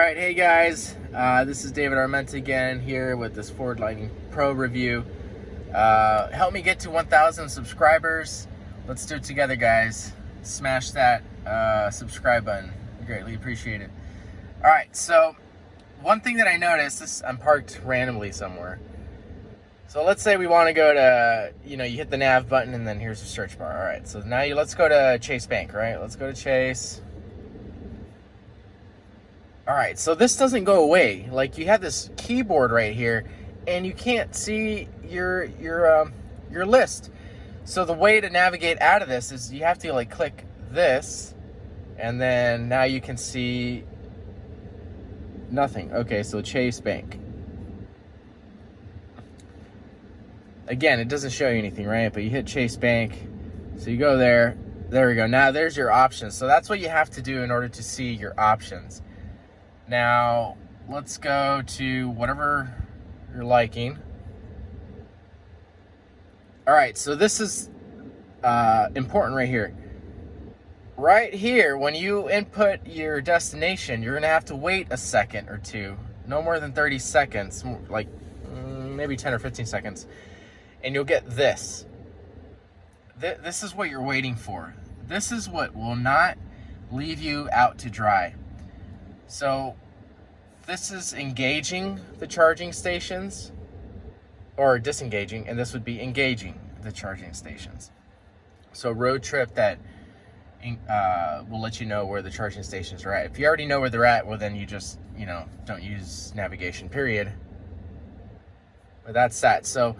Alright, hey guys, this is David Armenta again here with this Ford Lightning Pro review. Help me get to 1,000 subscribers. Let's do it together, guys. Smash that subscribe button. Greatly appreciate it. Alright, so one thing that I noticed, I'm parked randomly somewhere. So let's say we want to go to, you hit the nav button and then here's the search bar. Alright, so now let's go to Chase Bank, right? Let's go to Chase. All right, so this doesn't go away. Like, you have this keyboard right here, and you can't see your list. So the way to navigate out of this is you have to like click this, and then now you can see nothing. Okay, so Chase Bank. Again, it doesn't show you anything, right? But you hit Chase Bank, so you go there. There we go. Now there's your options. So that's what you have to do in order to see your options. Now, let's go to whatever you're liking. All right, so this is important right here. Right here, when you input your destination, you're gonna have to wait a second or two, no more than 30 seconds, like maybe 10 or 15 seconds, and you'll get this. This is what you're waiting for. This is what will not leave you out to dry. So this is engaging the charging stations, or disengaging, and this would be engaging the charging stations. So road trip that will let you know where the charging stations are at. If you already know where they're at, well then you just, don't use navigation, period. But that's that. So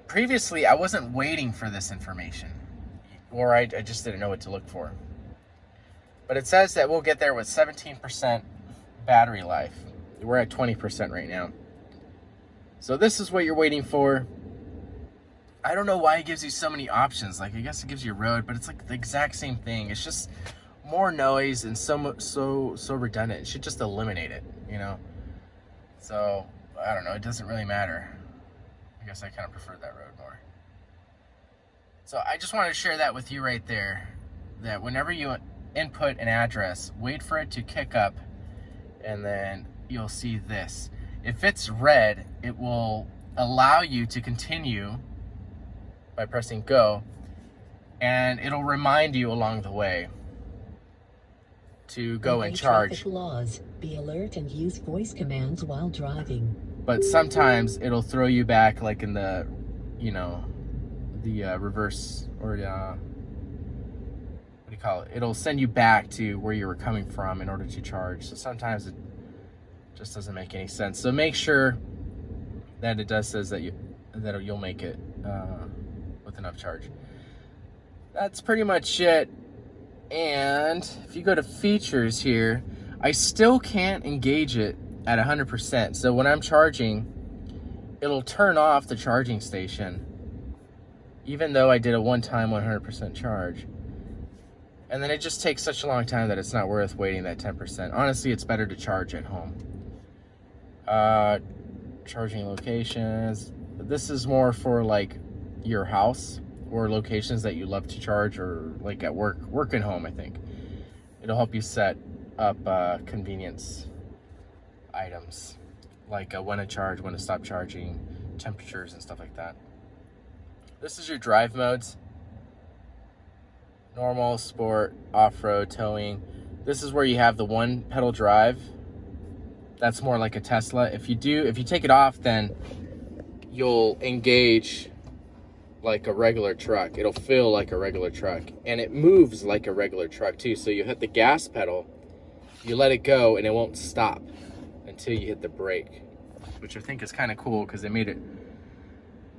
previously I wasn't waiting for this information, or I just didn't know what to look for. But it says that we'll get there with 17% battery life. We're at 20% right now. So this is what you're waiting for. I don't know why it gives you so many options. Like, I guess it gives you a road, but it's like the exact same thing. It's just more noise and so redundant. It should just eliminate it, So, I don't know. It doesn't really matter. I guess I kind of prefer that road more. So I just wanted to share that with you right there, that whenever you input an address, wait for it to kick up, and then you'll see this. If it's red, it will allow you to continue by pressing go, and it'll remind you along the way to go and charge. Traffic laws. Be alert and use voice commands while driving. But sometimes it'll throw you back, like in the, the reverse, or it'll send you back to where you were coming from in order to charge. So sometimes it just doesn't make any sense. So make sure that it says that you'll make it with enough charge. That's pretty much it. And if you go to features here, I still can't engage it at 100%. So when I'm charging, it'll turn off the charging station, even though I did a one-time 100% charge. And then it just takes such a long time that it's not worth waiting that 10%. Honestly, it's better to charge at home. Charging locations. This is more for like your house or locations that you love to charge, or like at work and home, I think. It'll help you set up convenience items, like when to charge, when to stop charging, temperatures and stuff like that. This is your drive modes. Normal, sport, off-road, towing. This is where you have the one pedal drive. That's more like a Tesla. If you take it off, then you'll engage like a regular truck. It'll feel like a regular truck, and it moves like a regular truck too. So you hit the gas pedal, you let it go, and it won't stop until you hit the brake, which I think is kind of cool because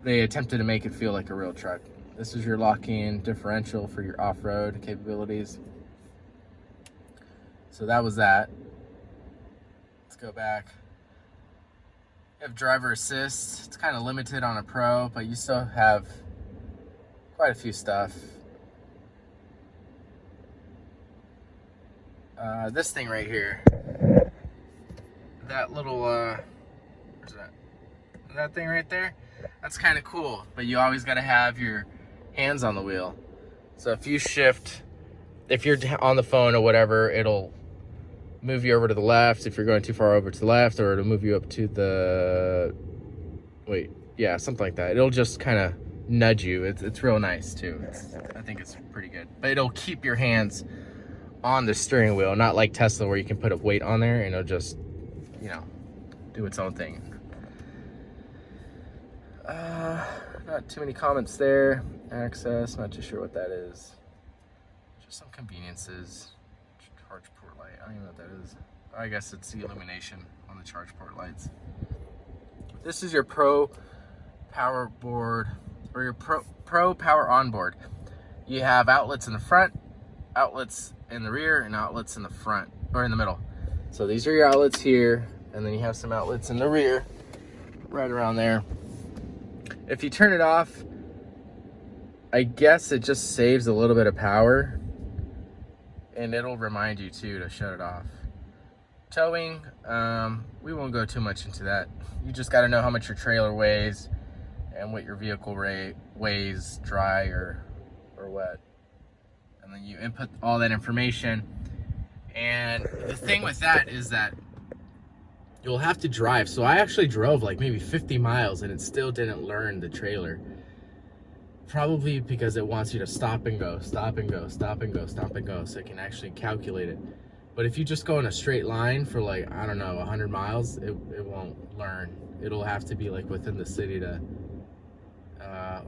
they attempted to make it feel like a real truck. This is your lock-in differential for your off-road capabilities. So that was that. Let's go back. You have driver assist. It's kind of limited on a Pro, but you still have quite a few stuff. This thing right here. That little, where's that? That thing right there? That's kind of cool, but you always got to have your hands on the wheel. So if you shift, if you're on the phone or whatever, it'll move you over to the left if you're going too far over to the left, or it'll move you up to the, wait, yeah, something like that. It'll just kind of nudge you. It's real nice too. I think it's pretty good. But it'll keep your hands on the steering wheel, not like Tesla where you can put a weight on there and it'll just, you know, do its own thing. Not too many comments there. Access, not too sure what that is. Just some conveniences. Charge port light, I don't even know what that is. I guess it's the illumination on the charge port lights. This is your Pro power board, or your Pro power on board. You have outlets in the front, outlets in the rear, and outlets in the front, or in the middle. So these are your outlets here, and then you have some outlets in the rear, right around there. If you turn it off, I guess it just saves a little bit of power, and it'll remind you too to shut it off. Towing, we won't go too much into that. You just got to know how much your trailer weighs and what your vehicle weighs, dry or wet. And then you input all that information. And the thing with that is that you'll have to drive. So I actually drove like maybe 50 miles and it still didn't learn the trailer. Probably because it wants you to stop and go, stop and go, stop and go, stop and go, so it can actually calculate it. But if you just go in a straight line for like, I don't know, 100 miles, it won't learn. It'll have to be like within the city to,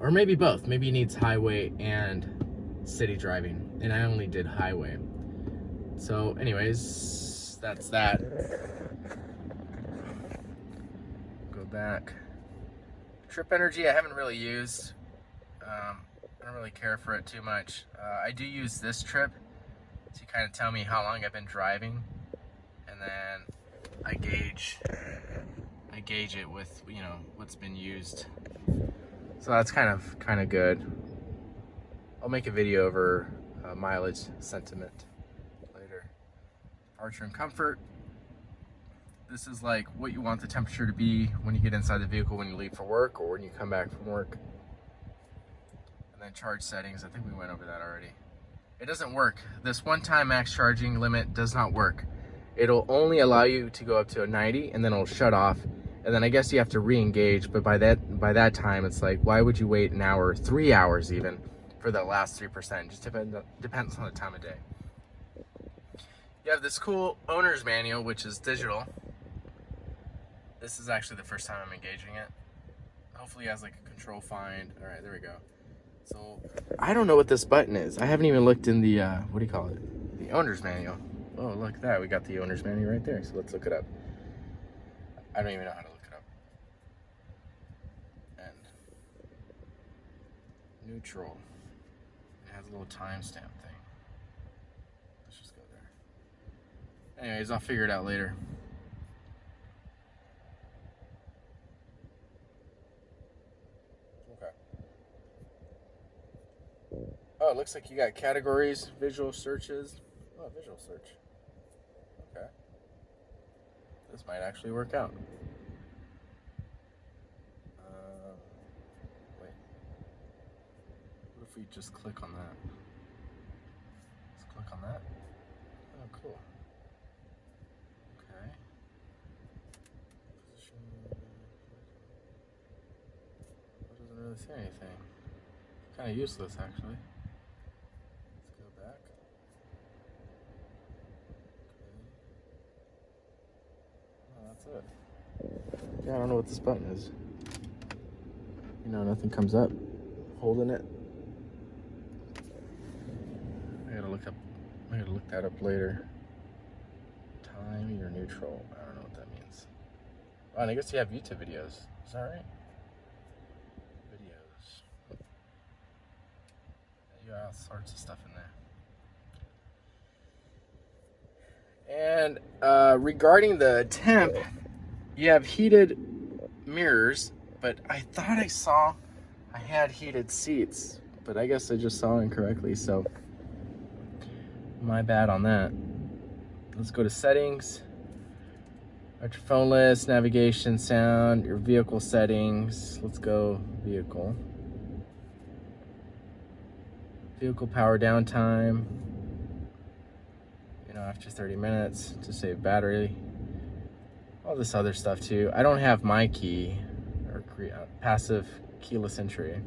or maybe both. Maybe it needs highway and city driving. And I only did highway. So anyways, that's that. Go back. Trip energy I haven't really used. I don't really care for it too much. I do use this trip to kind of tell me how long I've been driving, and then I gauge it with, you know, what's been used. So that's kind of good. I'll make a video over mileage sentiment later. Departure and comfort. This is like what you want the temperature to be when you get inside the vehicle when you leave for work or when you come back from work. And then charge settings, I think we went over that already. It doesn't work. This one-time max charging limit does not work. It'll only allow you to go up to a 90 and then it'll shut off. And then I guess you have to re-engage, but by that time it's like, why would you wait an hour, 3 hours even, for that last 3%? Just depends on the time of day. You have this cool owner's manual, which is digital. This is actually the first time I'm engaging it. Hopefully it has like a control find. All right, there we go. So I don't know what this button is. I haven't even looked in the, what do you call it? The owner's manual. Oh, look at that. We got the owner's manual right there. So let's look it up. I don't even know how to look it up. And neutral. It has a little timestamp thing. Let's just go there. Anyways, I'll figure it out later. Okay. Oh, it looks like you got categories, visual searches. Oh, visual search. Okay. This might actually work out. Wait. What if we just click on that? Let's click on that. Oh, cool. Okay. Position. That doesn't really say anything. Kind of useless, actually. Let's go back. That's it. Yeah, I don't know what this button is. You know, nothing comes up. Holding it. I gotta look that up later. Time, you're neutral. I don't know what that means. Oh, and I guess you have YouTube videos. Is that right? Videos. You got all sorts of stuff in there. And regarding the temp, you have heated mirrors, but I thought I saw I had heated seats, but I guess I just saw incorrectly, so my bad on that. Let's go to settings, your phone list, navigation, sound, your vehicle settings. Let's go vehicle. Vehicle power downtime. You know, after 30 minutes to save battery. All this other stuff too. I don't have my key or passive keyless entry.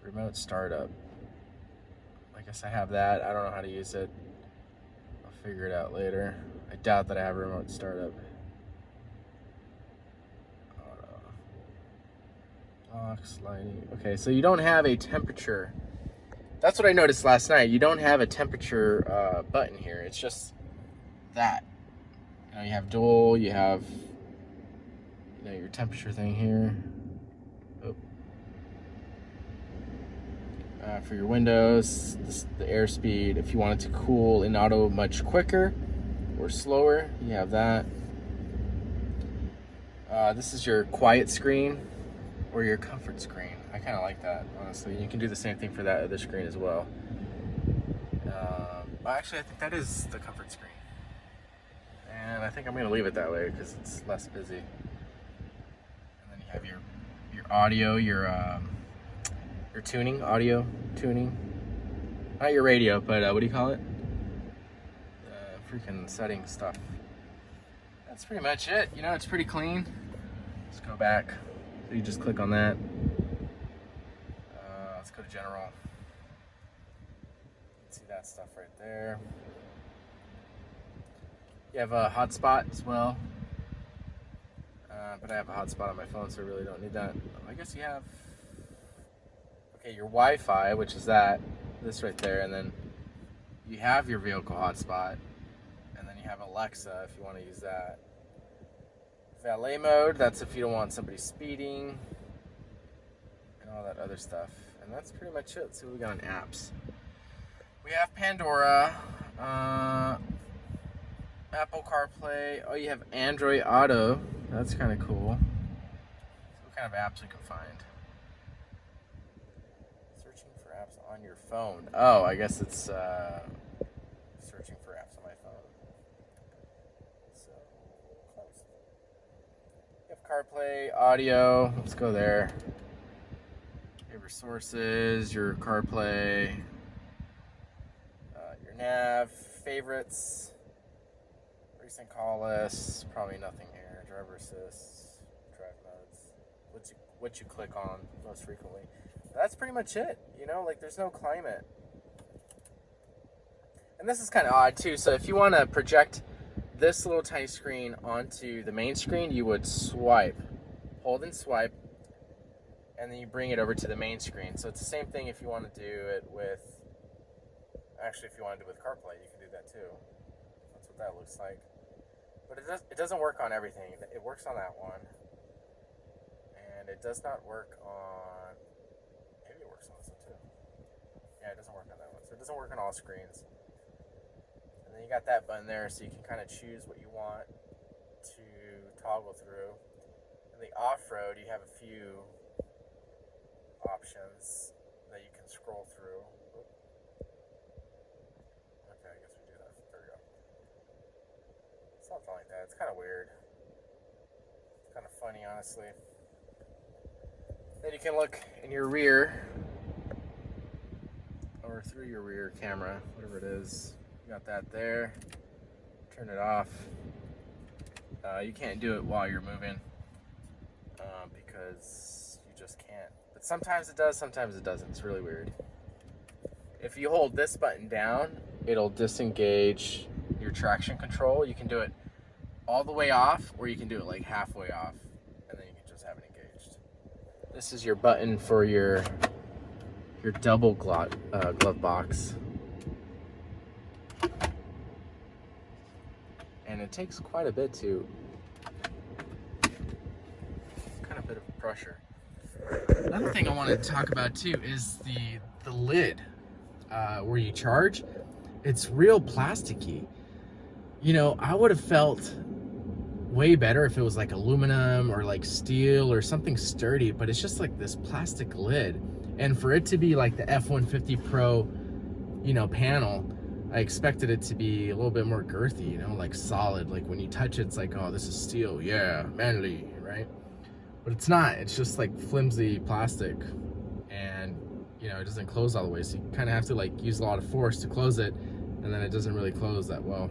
Remote startup. I guess I have that. I don't know how to use it. I'll figure it out later. I doubt that I have a remote startup. Box lighting. Okay, so you don't have a temperature. That's what I noticed last night. You don't have a temperature button here. It's just that. You know, you have dual. You have, you know, your temperature thing here. Oh. For your windows, the airspeed. If you want it to cool in auto much quicker or slower, you have that. This is your quiet screen or your comfort screen. I kind of like that, honestly. You can do the same thing for that other screen as well. Actually, I think that is the comfort screen. And I think I'm gonna leave it that way because it's less busy. And then you have your audio, your tuning, audio tuning. Not your radio, but what do you call it? The freaking setting stuff. That's pretty much it. You know, it's pretty clean. Let's go back. So you just click on that. Let's go to general. See that stuff right there. You have a hotspot as well. But I have a hotspot on my phone, so I really don't need that. I guess you have, okay, your Wi-Fi, which is this right there, and then you have your vehicle hotspot, and then you have Alexa if you want to use that. Valet mode, that's if you don't want somebody speeding, and all that other stuff. And that's pretty much it. So we got on apps. We have Pandora, Apple CarPlay. Oh, you have Android Auto. That's kind of cool. So what kind of apps we can find? Searching for apps on your phone. Oh, I guess it's searching for apps on my phone. So close. You have CarPlay, audio. Let's go there. Favorite sources, your CarPlay, your nav, favorites, recent call lists. Probably nothing here. Driver assist, drive modes. What you click on most frequently. That's pretty much it. You know, like there's no climate. And this is kind of odd too. So if you want to project this little tiny screen onto the main screen, you would swipe, hold and swipe, and then you bring it over to the main screen. So it's the same thing if you want to do it with, actually if you want to do it with CarPlay, you can do that too. That's what that looks like. But it doesn't work on everything. It works on that one. And it does not work on, maybe it works on this one too. Yeah, it doesn't work on that one. So it doesn't work on all screens. And then you got that button there, so you can kind of choose what you want to toggle through. In the off-road, you have a few options that you can scroll through. Okay, I guess we do that. There we go. Something like that. It's kind of weird. It's kind of funny, honestly. Then you can look in your rear, or through your rear camera, whatever it is. You got that there. Turn it off. You can't do it while you're moving because you just can't. But sometimes it does, sometimes it doesn't. It's really weird. If you hold this button down, it'll disengage your traction control. You can do it all the way off, or you can do it like halfway off, and then you can just have it engaged. This is your button for your double glove box. And it takes quite a bit to, kind of a bit of pressure. Another thing I wanted to talk about too is the lid where you charge. It's real plasticky. You know, I would have felt way better if it was like aluminum or like steel or something sturdy, but it's just like this plastic lid. And for it to be like the F-150 Pro, you know, panel, I expected it to be a little bit more girthy, you know, like solid. Like when you touch it, it's like, oh, this is steel. Yeah, manly, right? But it's not. It's just like flimsy plastic. And, you know, it doesn't close all the way. So you kind of have to like use a lot of force to close it. and then it doesn't really close that well.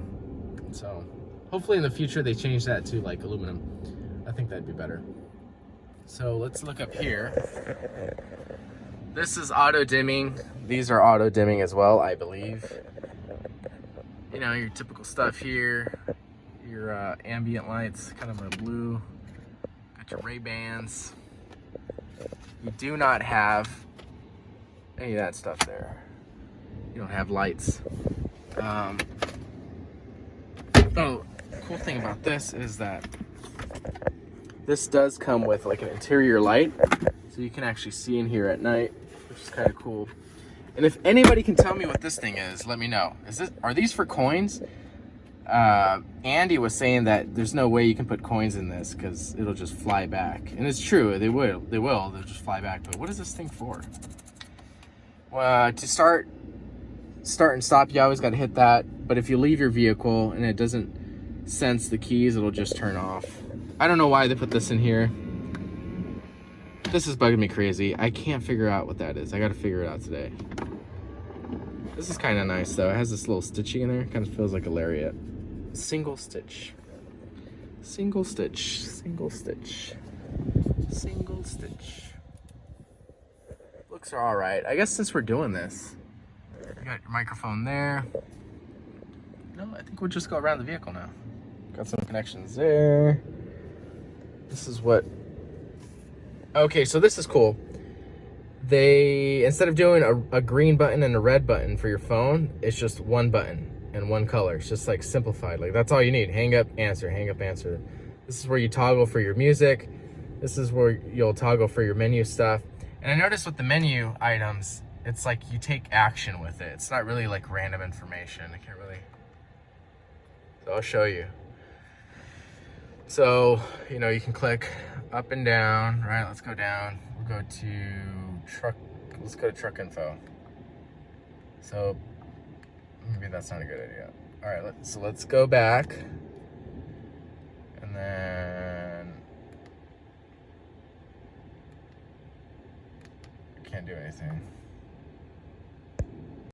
So hopefully in the future they change that to like aluminum. I think that'd be better. So let's look up here. This is auto dimming. These are auto dimming as well, I believe. You know, your typical stuff here. Your ambient lights, kind of a blue. Got your Ray-Bans. You do not have any of that stuff there. You don't have lights. Oh, the cool thing about this is that this does come with like an interior light, so you can actually see in here at night, which is kind of cool. And if anybody can tell me what this thing is, let me know. Are these for coins? Andy was saying that there's no way you can put coins in this because it'll just fly back. And it's true, they'll just fly back. But what is this thing for? Well, to start and stop, you always got to hit that. But if you leave your vehicle and it doesn't sense the keys, it'll just turn off. I don't know why they put this in here. This is bugging me crazy. I can't figure out what that is. I got to figure it out today. This is kind of nice though. It has this little stitching in there. Kind of feels like a lariat. Single stitch. Single stitch. Single stitch. Single stitch. Looks are all right. I guess since we're doing this, you got your microphone there. No, I think we'll just go around the vehicle now. Got some connections there. This is what... Okay, so this is cool. They, instead of doing a green button and a red button for your phone, it's just one button and one color. It's just like simplified. Like that's all you need. Hang up, answer, hang up, answer. This is where you toggle for your music. This is where you'll toggle for your menu stuff. And I noticed with the menu items, it's like you take action with it. It's not really like random information. I can't really... So I'll show you. So, you know, you can click up and down, right? Let's go down. We'll go to truck. Let's go to truck info. So maybe that's not a good idea. All right, so let's go back. And then I can't do anything.